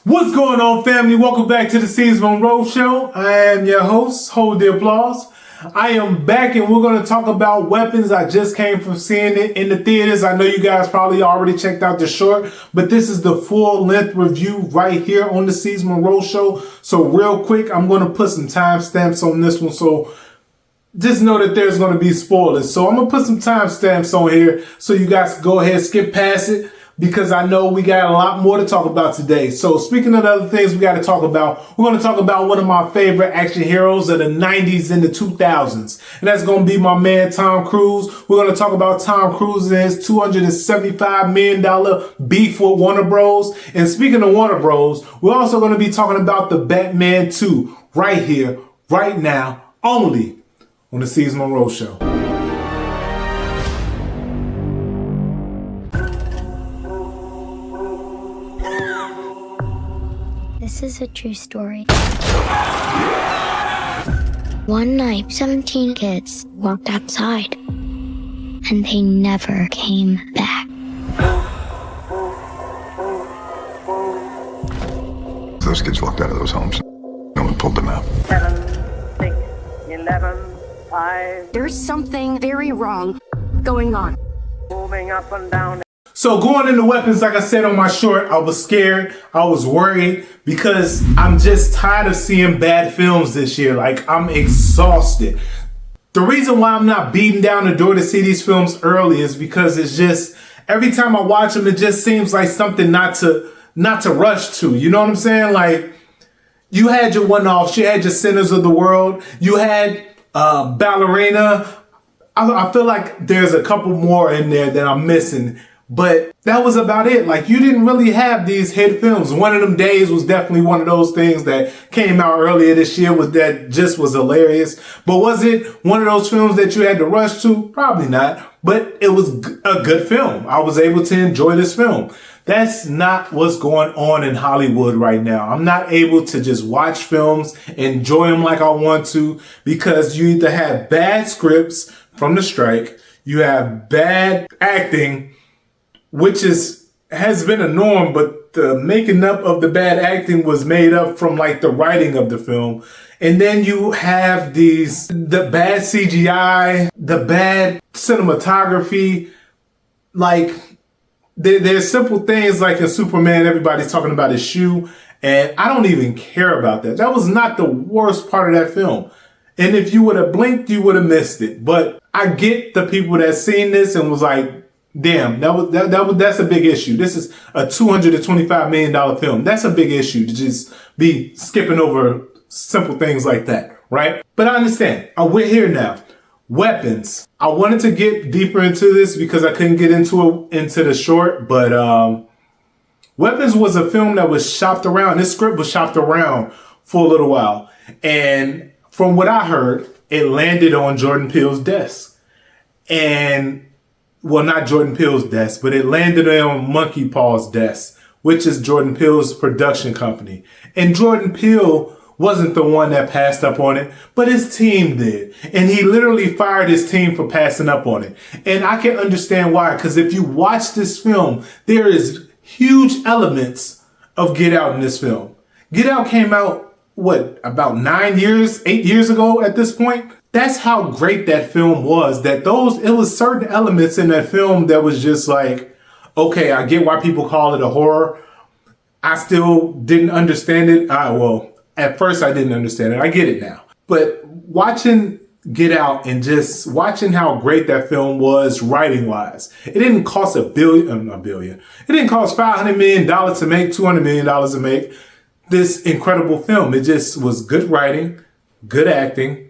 What's going on, family? Welcome back to the Seez Monroe Show. I am your host. Hold the applause. I am back and we're going to talk about Weapons. I just came from seeing it in the theaters. I know you guys probably already checked out the short, but this is the full-length review right here on the Seez Monroe Show. So real quick, I'm going to put some timestamps on this one. So just know that there's going to be spoilers. So I'm going to put some timestamps on here so you guys can go ahead and skip past it, because I know we got a lot more to talk about today. So speaking of the other things we got to talk about, we're going to talk about one of my favorite action heroes of the 90s and the 2000s. And that's going to be my man, Tom Cruise. We're going to talk about Tom Cruise and his $275 million beef with Warner Bros. And speaking of Warner Bros, we're also going to be talking about the Batman 2 right here, right now, only on the Seez Monroe Show. This is a true story. One night, 17 kids walked outside, and they never came back. Those kids walked out of those homes. No one pulled them out. 7, 6, 11, 5. There's something very wrong going on. Moving up and down. So going into Weapons, like I said on my short, I was scared. I was worried because I'm just tired of seeing bad films this year. Like, I'm exhausted. The reason why I'm not beating down the door to see these films early is because it's just, every time I watch them, it just seems like something not to rush to. You know what I'm saying? Like, you had your one-offs, you had your Sinners of the World, you had Ballerina. I feel like there's a couple more in there that I'm missing. But that was about it. Like, you didn't really have these hit films. One of Them Days was definitely one of those things that came out earlier this year that just was hilarious. But was it one of those films that you had to rush to? Probably not. But it was a good film. I was able to enjoy this film. That's not what's going on in Hollywood right now. I'm not able to just watch films, enjoy them like I want to, because you either have bad scripts from the strike, you have bad acting, which has been a norm, but the making up of the bad acting was made up from like the writing of the film. And then you have the bad CGI, the bad cinematography. Like, there's simple things like in Superman, everybody's talking about his shoe, and I don't even care about that. That was not the worst part of that film. And if you would have blinked, you would have missed it. But I get the people that seen this and was like, damn, that's a big issue. This is a $225 million film. That's a big issue to just be skipping over simple things like that, right? But I understand. We're here now. Weapons. I wanted to get deeper into this because I couldn't get into the short, but Weapons was a film that was shopped around. This script was shopped around for a little while. And from what I heard, it landed on Jordan Peele's desk. And well, not Jordan Peele's desk, but it landed on Monkey Paw's desk, which is Jordan Peele's production company. And Jordan Peele wasn't the one that passed up on it, but his team did. And he literally fired his team for passing up on it. And I can understand why, because if you watch this film, there is huge elements of Get Out in this film. Get Out came out, about 8 years ago at this point? That's how great that film was, that it was certain elements in that film that was just like, okay, I get why people call it a horror. I still didn't understand it. At first I didn't understand it. I get it now. But watching Get Out and just watching how great that film was writing wise, it didn't cost a billion. It didn't cost $500 million to make, $200 million to make this incredible film. It just was good writing, good acting.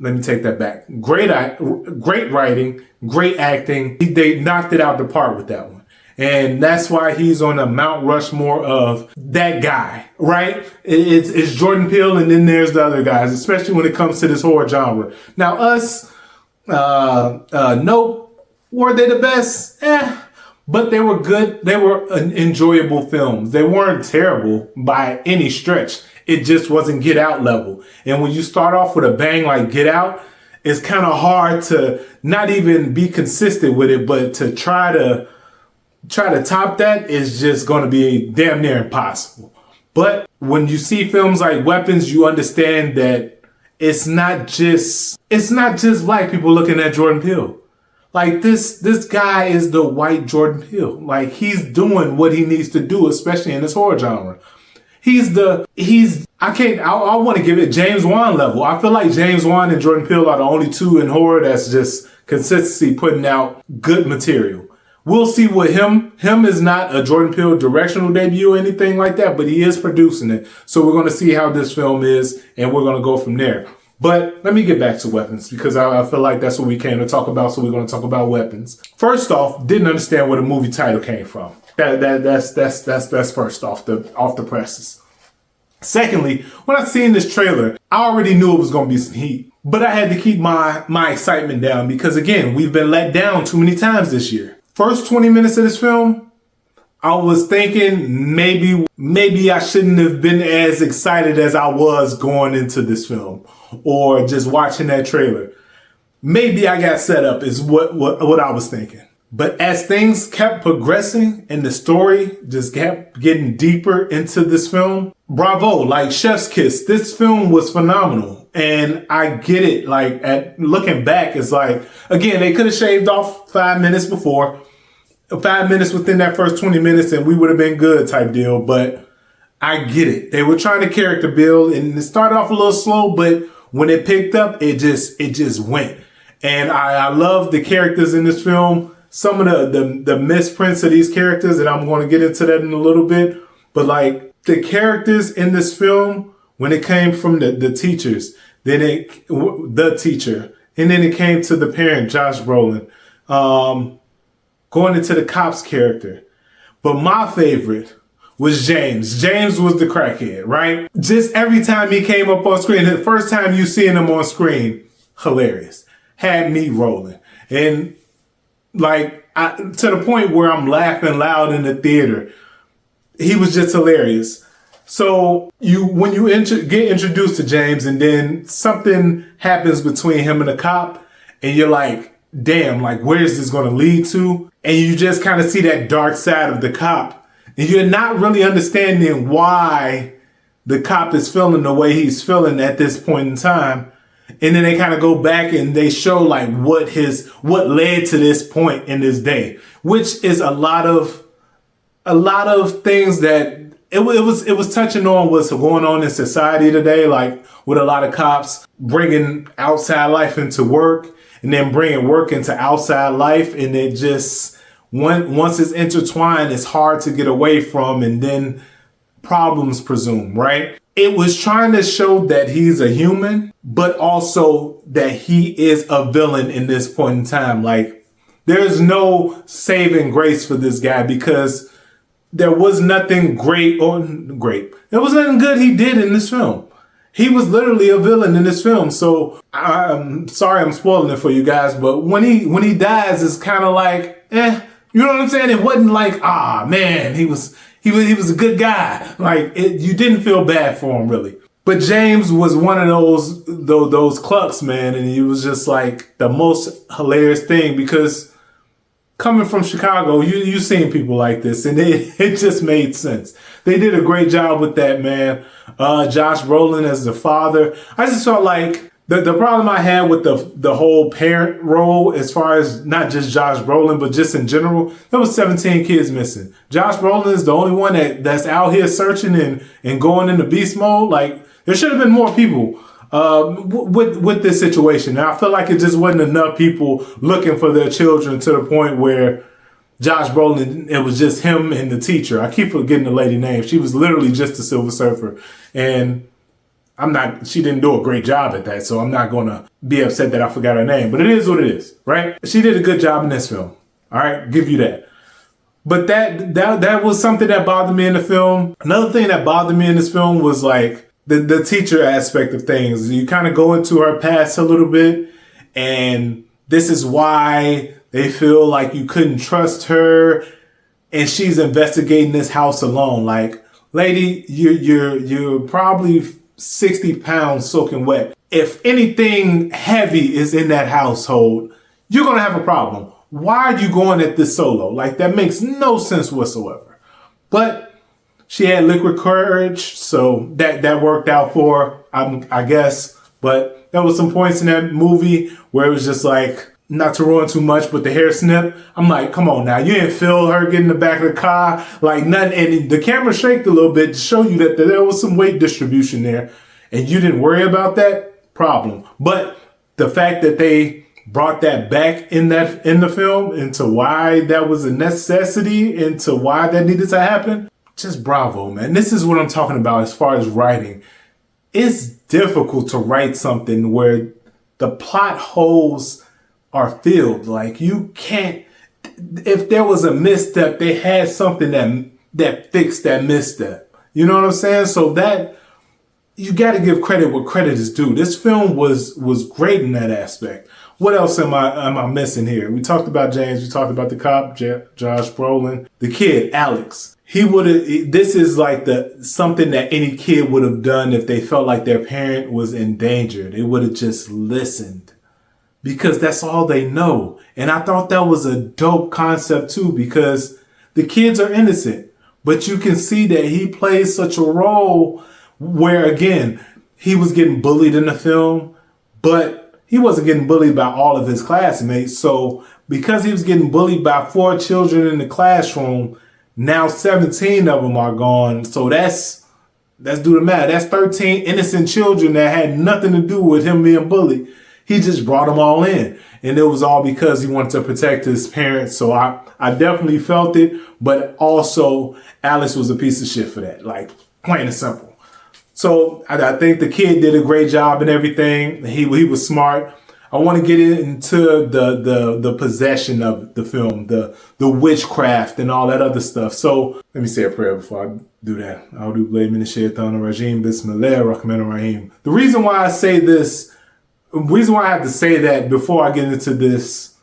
Let me take that back. Great writing, great acting. They knocked it out the park with that one. And that's why he's on the Mount Rushmore of that guy, right? It's Jordan Peele, and then there's the other guys, especially when it comes to this horror genre. Now, Us, Nope, were they the best? But they were good. They were enjoyable films. They weren't terrible by any stretch. It just wasn't Get Out level. And when you start off with a bang like Get Out, it's kind of hard to not even be consistent with it, but to try to top that is just going to be damn near impossible. But when you see films like Weapons, you understand that it's not just black people looking at Jordan Peele. Like this guy is the white Jordan Peele. Like he's doing what he needs to do, especially in this horror genre. I want to give it James Wan level. I feel like James Wan and Jordan Peele are the only two in horror that's just consistency putting out good material. We'll see what him is not a Jordan Peele directional debut or anything like that, but he is producing it. So we're going to see how this film is, and we're going to go from there. But let me get back to Weapons, because I feel like that's what we came to talk about. So we're going to talk about Weapons. First off, didn't understand where the movie title came from. That's first off the presses. Secondly, when I seen this trailer, I already knew it was going to be some heat, but I had to keep my excitement down because, again, we've been let down too many times this year. First 20 minutes of this film, I was thinking maybe I shouldn't have been as excited as I was going into this film or just watching that trailer. Maybe I got set up is what I was thinking. But as things kept progressing and the story just kept getting deeper into this film, bravo, like chef's kiss. This film was phenomenal. And I get it. Like looking back, it's like, again, they could have shaved off 5 minutes before, 5 minutes within that first 20 minutes and we would have been good type deal. But I get it. They were trying to character build and it started off a little slow, but when it picked up, it just went. And I love the characters in this film. Some of the misprints of these characters, and I'm going to get into that in a little bit. But like the characters in this film, when it came from the teachers, the teacher, and then it came to the parent, Josh Brolin, going into the cop's character. But my favorite was James. James was the crackhead, right? Just every time he came up on screen, the first time you seeing him on screen, hilarious. Had me rolling. And like, to the point where I'm laughing loud in the theater. He was just hilarious. So when you get introduced to James and then something happens between him and the cop and you're like, damn, like, where is this going to lead to? And you just kind of see that dark side of the cop and you're not really understanding why the cop is feeling the way he's feeling at this point in time. And then they kind of go back and they show like what led to this point in this day, which is a lot of things that it was touching on what's going on in society today, like with a lot of cops bringing outside life into work and then bringing work into outside life. And it just, once it's intertwined, it's hard to get away from, and then problems presume, right? It was trying to show that he's a human, but also that he is a villain in this point in time. Like, there's no saving grace for this guy because there was nothing great. There was nothing good he did in this film. He was literally a villain in this film. So I'm sorry I'm spoiling it for you guys, but when he dies, it's kind of like, you know what I'm saying? It wasn't like, man, he was a good guy. Like, you didn't feel bad for him, really. But James was one of those clucks, man. And he was just like the most hilarious thing because coming from Chicago, you seen people like this and it just made sense. They did a great job with that, man. Josh Brolin as the father. I just felt like the problem I had with the whole parent role, as far as not just Josh Brolin, but just in general, there was 17 kids missing. Josh Brolin is the only one that's out here searching and going into beast mode. Like, there should have been more people with this situation. And I feel like it just wasn't enough people looking for their children to the point where Josh Brolin, it was just him and the teacher. I keep forgetting the lady name. She was literally just a Silver Surfer. And she didn't do a great job at that, so I'm not going to be upset that I forgot her name. But it is what it is, right? She did a good job in this film. All right, give you that. But that was something that bothered me in the film. Another thing that bothered me in this film was like the teacher aspect of things. You kind of go into her past a little bit, and this is why they feel like you couldn't trust her, and she's investigating this house alone. Like, lady, you're probably 60 pounds soaking wet. If anything heavy is in that household, you're going to have a problem. Why are you going at this solo? Like, that makes no sense whatsoever. But She had liquid courage, so that worked out for her, I guess. But there was some points in that movie where it was just like, not to ruin too much, but the hair snip. I'm like, come on now, you didn't feel her getting in the back of the car, like nothing. And the camera shaked a little bit to show you that there was some weight distribution there, and you didn't worry about that problem. But the fact that they brought that back in the film into why that was a necessity, into why that needed to happen, just bravo, man. This is what I'm talking about as far as writing. It's difficult to write something where the plot holes are filled. Like, you can't, if there was a misstep, they had something that fixed that misstep. You know what I'm saying? So that, you got to give credit where credit is due. This film was great in that aspect. What else am I missing here? We talked about James. We talked about the cop, Josh Brolin. The kid, Alex. This is like something that any kid would have done if they felt like their parent was in danger. They would have just listened, because that's all they know. And I thought that was a dope concept too, because the kids are innocent, but you can see that he plays such a role where, again, he was getting bullied in the film, but he wasn't getting bullied by all of his classmates. So because he was getting bullied by 4 children in the classroom, now 17 of them are gone. So that's do the math. That's 13 innocent children that had nothing to do with him being bullied. He just brought them all in. And it was all because he wanted to protect his parents. So I definitely felt it. But also, Alice was a piece of shit for that. Like, plain and simple. So I think the kid did a great job and everything. He was smart. I want to get into the possession of the film, the witchcraft and all that other stuff. So let me say a prayer before I do that. A'udhu billahi minash shaitanir rajim. Bismillahir rahmanir rahim. The reason why I say this, the reason why I have to say that before I get into this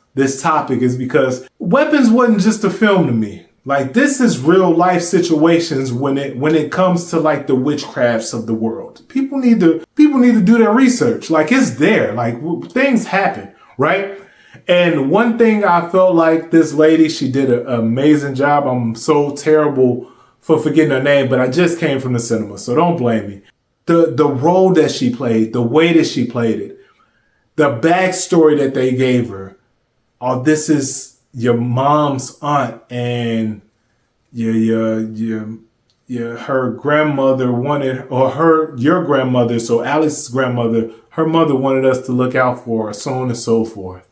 topic is because Weapons wasn't just a film to me. Like, this is real life situations when it comes to like the witchcrafts of the world. People need to do their research. Like, it's there. Like, things happen, right? And one thing I felt like this lady, she did an amazing job. I'm so terrible for forgetting her name, but I just came from the cinema, so don't blame me. The role that she played, the way that she played it, the backstory that they gave her. Oh, this is your mom's aunt, and her grandmother wanted, or your grandmother, so Alice's grandmother, her mother wanted us to look out for her, so on and so forth,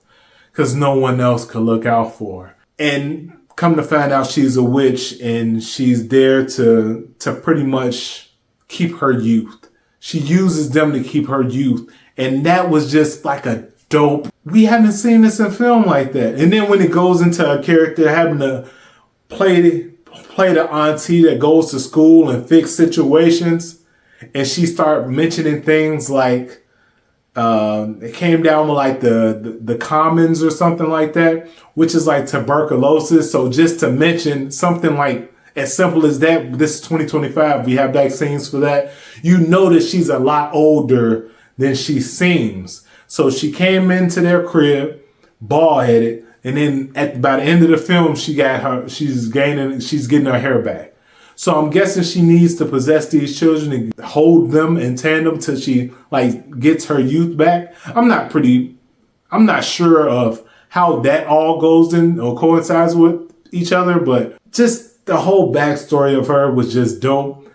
because no one else could look out for her. And come to find out, she's a witch, and she's there to pretty much keep her youth. She uses them to keep her youth, and that was just like a dope. We haven't seen this in film like that. And then when it goes into a character having to play the auntie that goes to school and fix situations, and she started mentioning things like it came down with like the commons or something like that, which is like tuberculosis. So just to mention something like as simple as that, this is 2025, we have vaccines for that. You know that she's a lot older than she seems. So she came into their crib, bald-headed, and then by the end of the film, she's getting her hair back. So I'm guessing she needs to possess these children and hold them in tandem till she like gets her youth back. I'm not sure of how that all goes in or coincides with each other, but just the whole backstory of her was just dope.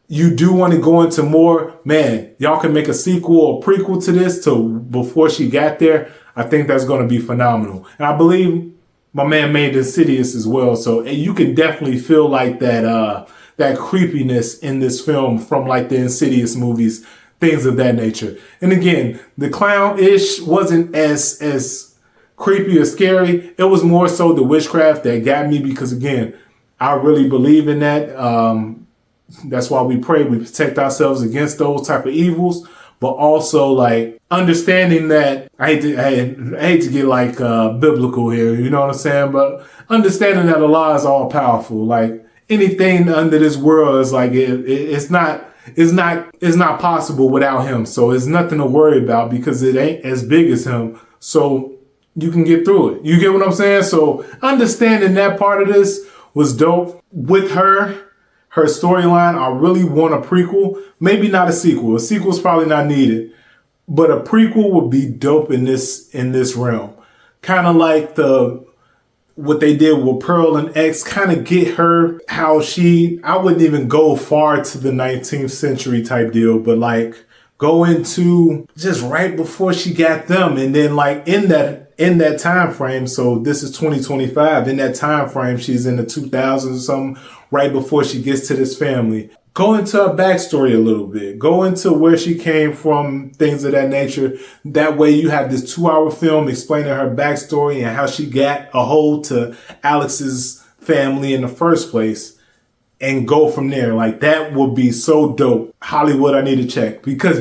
You do want to go into more, man, y'all can make a sequel or prequel to this to before she got there. I think that's going to be phenomenal. And I believe my man made Insidious as well. So you can definitely feel like that creepiness in this film from like the Insidious movies, things of that nature. And again, the clown-ish wasn't as creepy or scary. It was more so the witchcraft that got me, because again, I really believe in that. That's why we pray, we protect ourselves against those type of evils, but also like understanding that I hate to get like biblical here, you know what I'm saying? But understanding that Allah is all powerful. Like anything under this world is like it's not possible without him. So it's nothing to worry about because it ain't as big as him. So you can get through it. You get what I'm saying? So understanding that part of this was dope. With her her storyline. I really want a prequel. Maybe not a sequel. A sequel's probably not needed. But a prequel would be dope in this realm. Kind of like what they did with Pearl and X, kind of get her how I wouldn't even go far to the 19th century type deal, but like go into just right before she got them. And then like in that time frame, so this is 2025, in that time frame, she's in the 2000s or something, right before she gets to this family. Go into her backstory a little bit. Go into where she came from, things of that nature. That way you have this 2-hour film explaining her backstory and how she got a hold to Alex's family in the first place and go from there. Like that would be so dope. Hollywood, I need to check because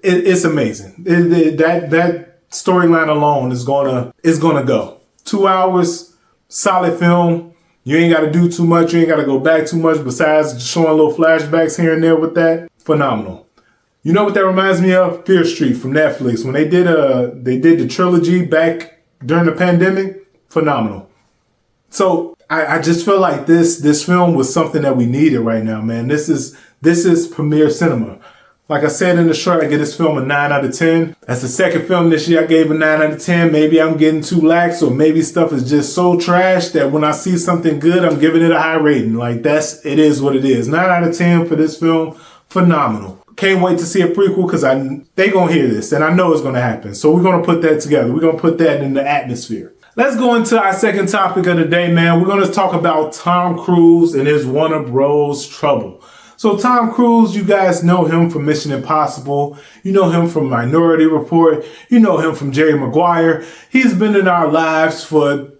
it's amazing. That storyline alone is gonna go. 2 hours, solid film. You ain't got to do too much. You ain't got to go back too much besides showing little flashbacks here and there with that. Phenomenal. You know what that reminds me of? Fear Street from Netflix. When they did the trilogy back during the pandemic, phenomenal. So I just feel like this film was something that we needed right now, man. This is premier cinema. Like I said in the short, I give this film a 9 out of 10. That's the second film this year I gave a 9 out of 10. Maybe I'm getting too lax, or maybe stuff is just so trash that when I see something good, I'm giving it a high rating. Like it is what it is. 9 out of 10 for this film. Phenomenal. Can't wait to see a prequel because they gonna hear this and I know it's gonna happen. So we're gonna put that together. We're gonna put that in the atmosphere. Let's go into our second topic of the day, man. We're gonna talk about Tom Cruise and his Warner Bros. Trouble. So Tom Cruise, you guys know him from Mission Impossible. You know him from Minority Report. You know him from Jerry Maguire. He's been in our lives for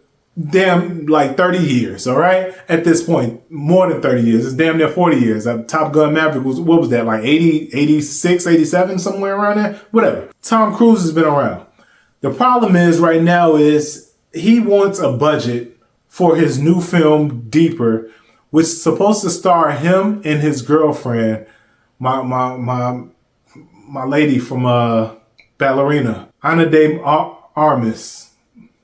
damn like 30 years, all right? At this point, more than 30 years. It's damn near 40 years. Top Gun Maverick what was that, like 80, 86, 87, somewhere around there? Whatever. Tom Cruise has been around. The problem is right now is he wants a budget for his new film, Deeper, which is supposed to star him and his girlfriend, my lady from Ballerina, Ana de Armas,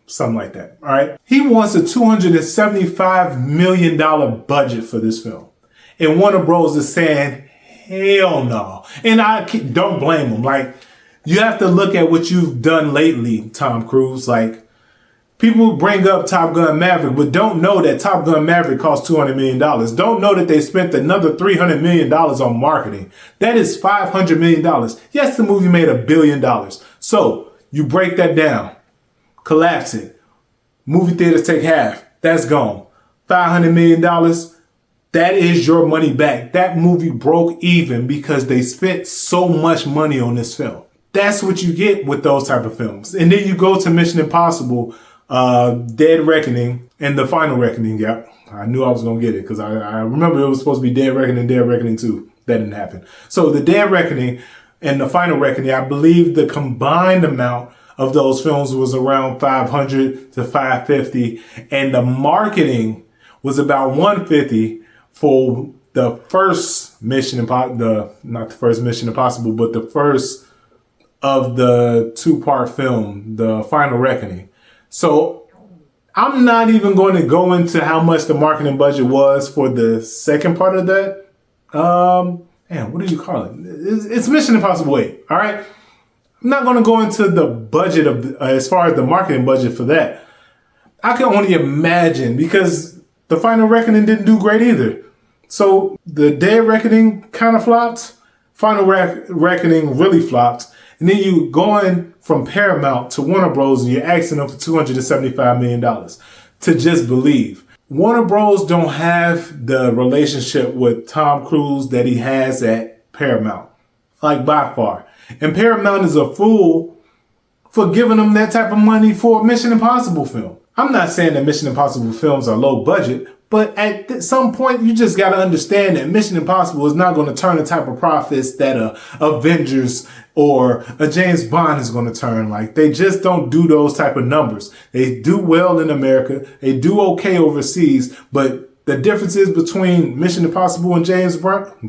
something like that. All right. He wants a $275 million budget for this film, and Warner Bros. Is saying hell no. And I don't blame him. Like you have to look at what you've done lately, Tom Cruise. Like. People bring up Top Gun Maverick, but don't know that Top Gun Maverick cost $200 million. Don't know that they spent another $300 million on marketing. That is $500 million. Yes, the movie made $1 billion. So you break that down, collapse it. Movie theaters take half. That's gone. $500 million. That is your money back. That movie broke even because they spent so much money on this film. That's what you get with those type of films. And then you go to Mission Impossible, Dead Reckoning, and The Final Reckoning. Yep. I knew I was going to get it because I remember it was supposed to be Dead Reckoning 2. That didn't happen. So the Dead Reckoning and The Final Reckoning, I believe the combined amount of those films was around 500 to 550. And the marketing was about 150 for the first Mission Impossible, not the first Mission Impossible, but the first of the 2-part film, The Final Reckoning. So I'm not even going to go into how much the marketing budget was for the second part of that. What do you call it? It's Mission Impossible 8. All right. I'm not going to go into the budget of as far as the marketing budget for that. I can only imagine because The Final Reckoning didn't do great either. So the Dead Reckoning kind of flopped. Final Reckoning really flopped. And then you going from Paramount to Warner Bros. And you're asking them for $275 million to just believe. Warner Bros. Don't have the relationship with Tom Cruise that he has at Paramount, like by far. And Paramount is a fool for giving them that type of money for a Mission Impossible film. I'm not saying that Mission Impossible films are low budget, but at some point, you just got to understand that Mission Impossible is not going to turn the type of profits that a Avengers or a James Bond is going to turn. Like, they just don't do those type of numbers. They do well in America. They do okay overseas. But the differences between Mission Impossible and James Bond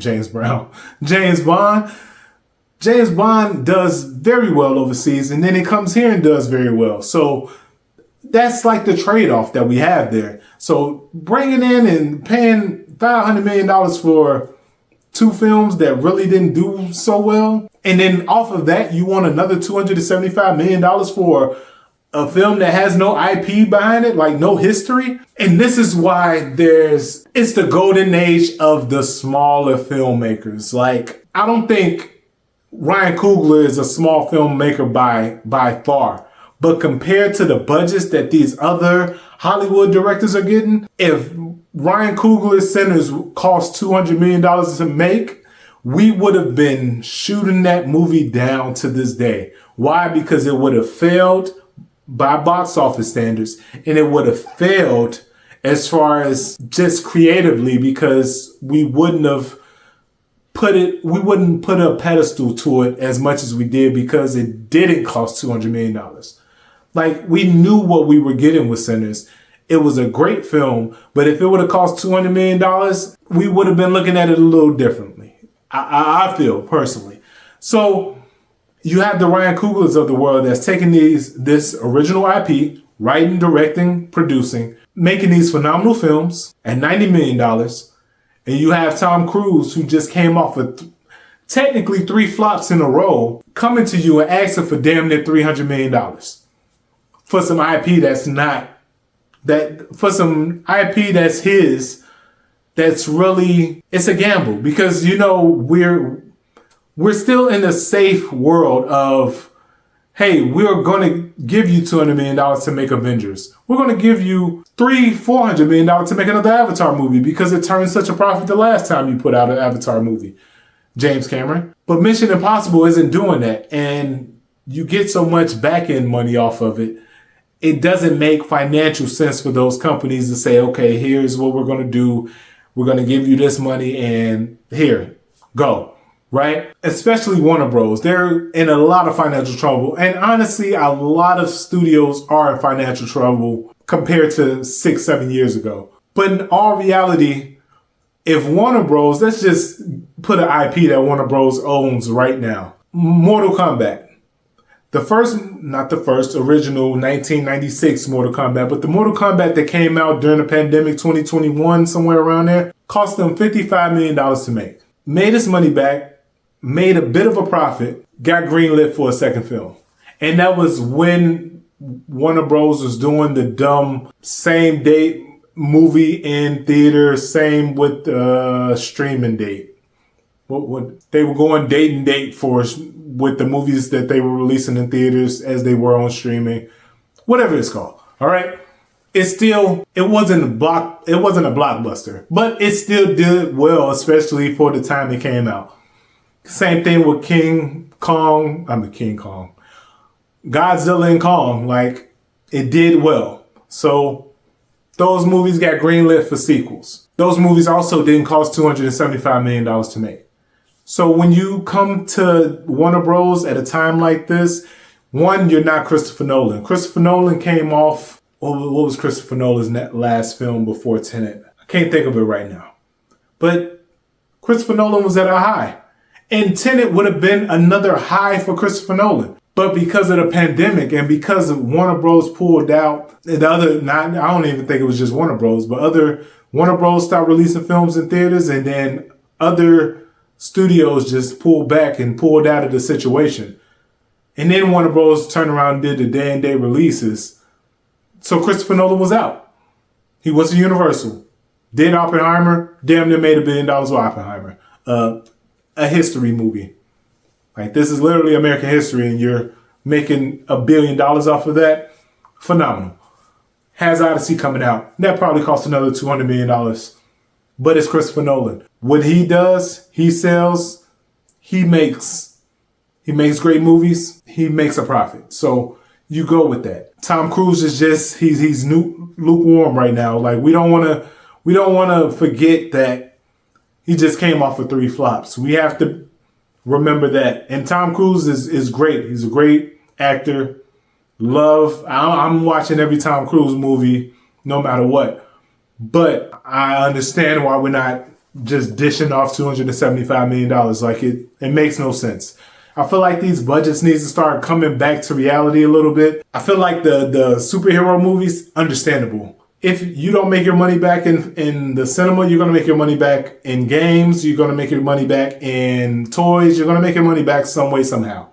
does very well overseas. And then he comes here and does very well. So that's like the trade-off that we have there. So bringing in and paying $500 million for two films that really didn't do so well. And then off of that, you want another $275 million for a film that has no IP behind it, like no history. And this is why it's the golden age of the smaller filmmakers. Like, I don't think Ryan Coogler is a small filmmaker by far. But compared to the budgets that these other Hollywood directors are getting, if Ryan Coogler's Sinners cost $200 million to make, we would have been shooting that movie down to this day. Why? Because it would have failed by box office standards, and it would have failed as far as just creatively, because we wouldn't put a pedestal to it as much as we did, because it didn't cost $200 million. Like, we knew what we were getting with Sinners. It was a great film, but if it would have cost $200 million, we would have been looking at it a little differently. I feel, personally. So you have the Ryan Cooglers of the world that's taking this original IP, writing, directing, producing, making these phenomenal films at $90 million. And you have Tom Cruise, who just came off of technically 3 flops in a row, coming to you and asking for damn near $300 million for some IP for some IP that's his. That's really, it's a gamble, because, you know, we're still in the safe world of, hey, we're going to give you $200 million to make Avengers. We're going to give you $400 million to make another Avatar movie, because it turned such a profit the last time you put out an Avatar movie, James Cameron. But Mission Impossible isn't doing that, and you get so much back-end money off of it. It doesn't make financial sense for those companies to say, okay, here's what we're going to do. We're going to give you this money, and here, go, right? Especially Warner Bros. They're in a lot of financial trouble. And honestly, a lot of studios are in financial trouble compared to 6-7 years ago. But in all reality, if Warner Bros., let's just put an IP that Warner Bros. Owns right now. Mortal Kombat. Not the first original 1996 Mortal Kombat, but the Mortal Kombat that came out during the pandemic 2021, somewhere around there, cost them $55 million to make. Made its money back, made a bit of a profit, got greenlit for a second film. And that was when Warner Bros. Was doing the dumb same date movie in theater, same with streaming date. What they were going date and date with the movies that they were releasing in theaters as they were on streaming, whatever it's called. All right. It wasn't a blockbuster, but it still did well, especially for the time it came out. Same thing with King Kong. Godzilla and Kong, like, it did well. So those movies got greenlit for sequels. Those movies also didn't cost $275 million to make. So when you come to Warner Bros. At a time like this, one, you're not Christopher Nolan. Christopher Nolan came off, what was Christopher Nolan's last film before Tenet? I can't think of it right now. But Christopher Nolan was at a high. And Tenet would have been another high for Christopher Nolan. But because of the pandemic and because of Warner Bros. Pulled out, I don't even think it was just Warner Bros., but other Warner Bros. Stopped releasing films in theaters, and then other studios just pulled back and pulled out of the situation. And then Warner Bros. Turned around and did the day and day releases. So Christopher Nolan was out. He went to Universal. Did Oppenheimer. Damn near made $1 billion with Oppenheimer. A history movie. Like, this is literally American history, and you're making $1 billion off of that. Phenomenal. Has Odyssey coming out. That probably costs another $200 million. But it's Christopher Nolan. What he does, he sells, he makes great movies, he makes a profit. So you go with that. Tom Cruise is just, he's lukewarm right now. Like, we don't want to forget that he just came off of 3 flops. We have to remember that. And Tom Cruise is great. He's a great actor. I'm watching every Tom Cruise movie, no matter what. But I understand why we're not just dishing off $275 million. Like, it makes no sense. I feel like these budgets need to start coming back to reality a little bit. I feel like the superhero movies, understandable. if you don't make your money back in the cinema, you're going to make your money back in games. You're going to make your money back in toys. You're going to make your money back some way, somehow.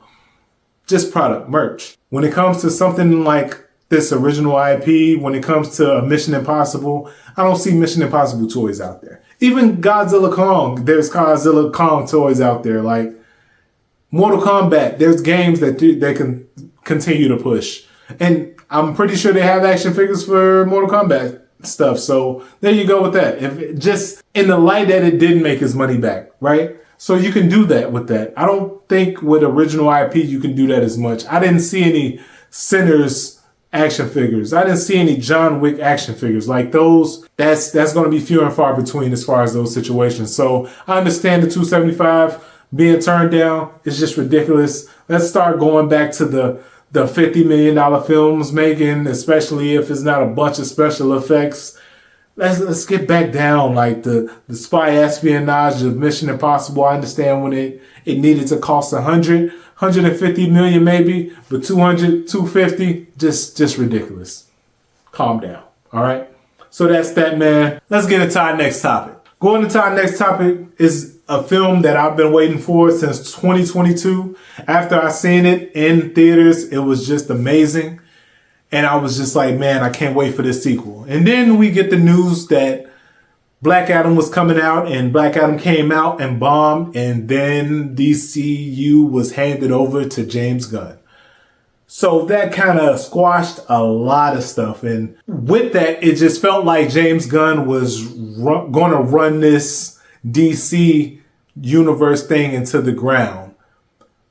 Just product, merch. When it comes to something like this original IP, when it comes to Mission Impossible, I don't see Mission Impossible toys out there. Even Godzilla Kong, there's Godzilla Kong toys out there. Like Mortal Kombat, there's games that they can continue to push. And I'm pretty sure they have action figures for Mortal Kombat stuff. So there you go with that. If just in the light that it didn't make his money back, right? So you can do that with that. I don't think with original IP you can do that as much. I didn't see any Sinners action figures. I didn't see any John Wick action figures. Like those, that's going to be few and far between as far as those situations. So I understand the 275 being turned down. It's just ridiculous. Let's start going back to the $50 million films making, especially if it's not a bunch of special effects. Let's get back down, like the spy espionage of Mission Impossible. I understand when it needed to cost 150 million maybe, but 200, 250, just ridiculous. Calm down, all right? So that's that, man. Let's get into our next topic. Going into our next topic is a film that I've been waiting for since 2022. After I seen it in theaters, it was just amazing. And I was just like, man, I can't wait for this sequel. And then we get the news that Black Adam was coming out, and Black Adam came out and bombed. And then DCU was handed over to James Gunn. So that kind of squashed a lot of stuff. And with that, it just felt like James Gunn was going to run this DC universe thing into the ground.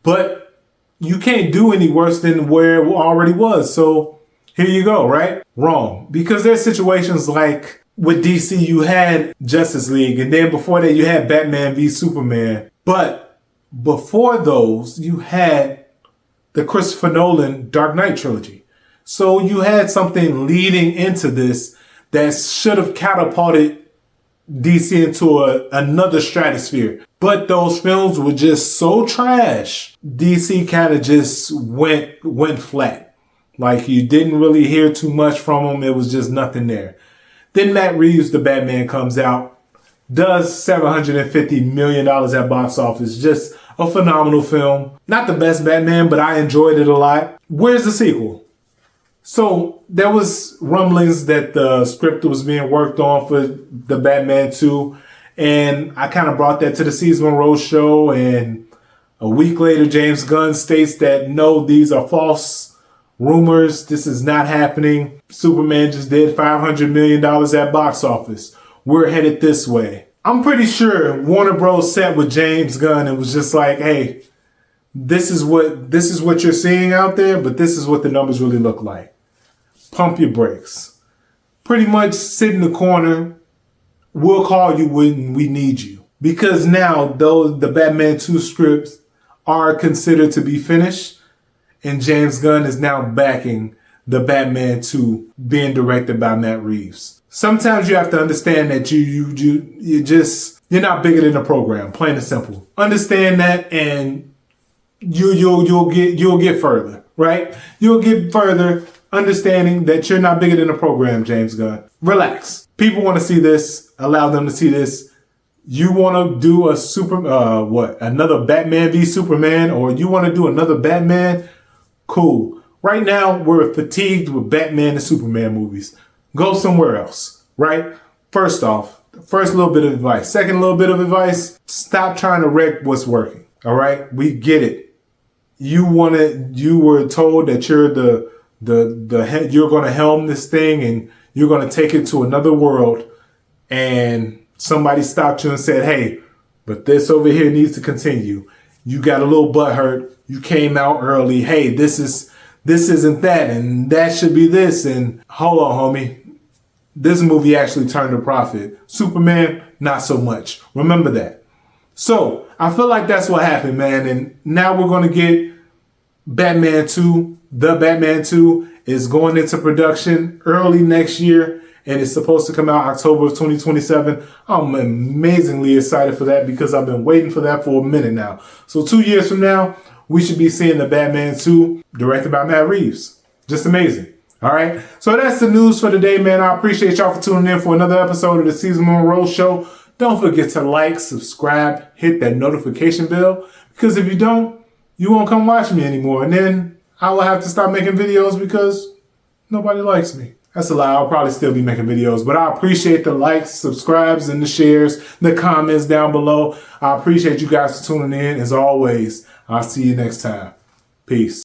But you can't do any worse than where it already was. So here you go, right? Wrong. Because there's situations like with DC, you had Justice League, and then before that, you had Batman v Superman. But before those, you had the Christopher Nolan Dark Knight trilogy. So you had something leading into this that should have catapulted DC into another stratosphere. But those films were just so trash. DC kind of just went flat. Like you didn't really hear too much from them. It was just nothing there. Then Matt Reeves, the Batman, comes out, does $750 million at box office. Just a phenomenal film. Not the best Batman, but I enjoyed it a lot. Where's the sequel? So there was rumblings that the script was being worked on for the Batman 2. And I kind of brought that to the Seez Monroe Show. And a week later, James Gunn states that no, these are false rumors. This is not happening. Superman just did $500 million at box office. We're headed this way. I'm pretty sure Warner Bros. Sat with James Gunn and was just like, hey, this is what you're seeing out there, but this is what the numbers really look like. Pump your brakes. Pretty much sit in the corner. We'll call you when we need you. Because now the Batman 2 scripts are considered to be finished, and James Gunn is now backing the Batman 2 being directed by Matt Reeves. Sometimes you have to understand that you're not bigger than the program, plain and simple. Understand that, and you'll get further, right? You'll get further understanding that you're not bigger than the program, James Gunn. Relax. People want to see this. Allow them to see this. You want to do another Batman v Superman, or you want to do another Batman? Cool. Right now, we're fatigued with Batman and Superman movies. Go somewhere else, right? First off, first little bit of advice. Second little bit of advice, stop trying to wreck what's working, all right? We get it. You were told that you're you're going to helm this thing and you're going to take it to another world, and somebody stopped you and said, hey, but this over here needs to continue. You got a little butthurt. You came out early. Hey, this isn't that, and that should be this. And hold on, homie. This movie actually turned a profit. Superman, not so much. Remember that. So I feel like that's what happened, man. And now we're going to get Batman 2. The Batman 2 is going into production early next year, and it's supposed to come out October of 2027. I'm amazingly excited for that because I've been waiting for that for a minute now. So 2 years from now, we should be seeing the Batman 2 directed by Matt Reeves. Just amazing. All right. So that's the news for today, man. I appreciate y'all for tuning in for another episode of the Seez Monroe Show. Don't forget to like, subscribe, hit that notification bell, because if you don't, you won't come watch me anymore. And then I will have to stop making videos because nobody likes me. That's a lie. I'll probably still be making videos, but I appreciate the likes, subscribes, and the shares, the comments down below. I appreciate you guys for tuning in. As always, I'll see you next time. Peace.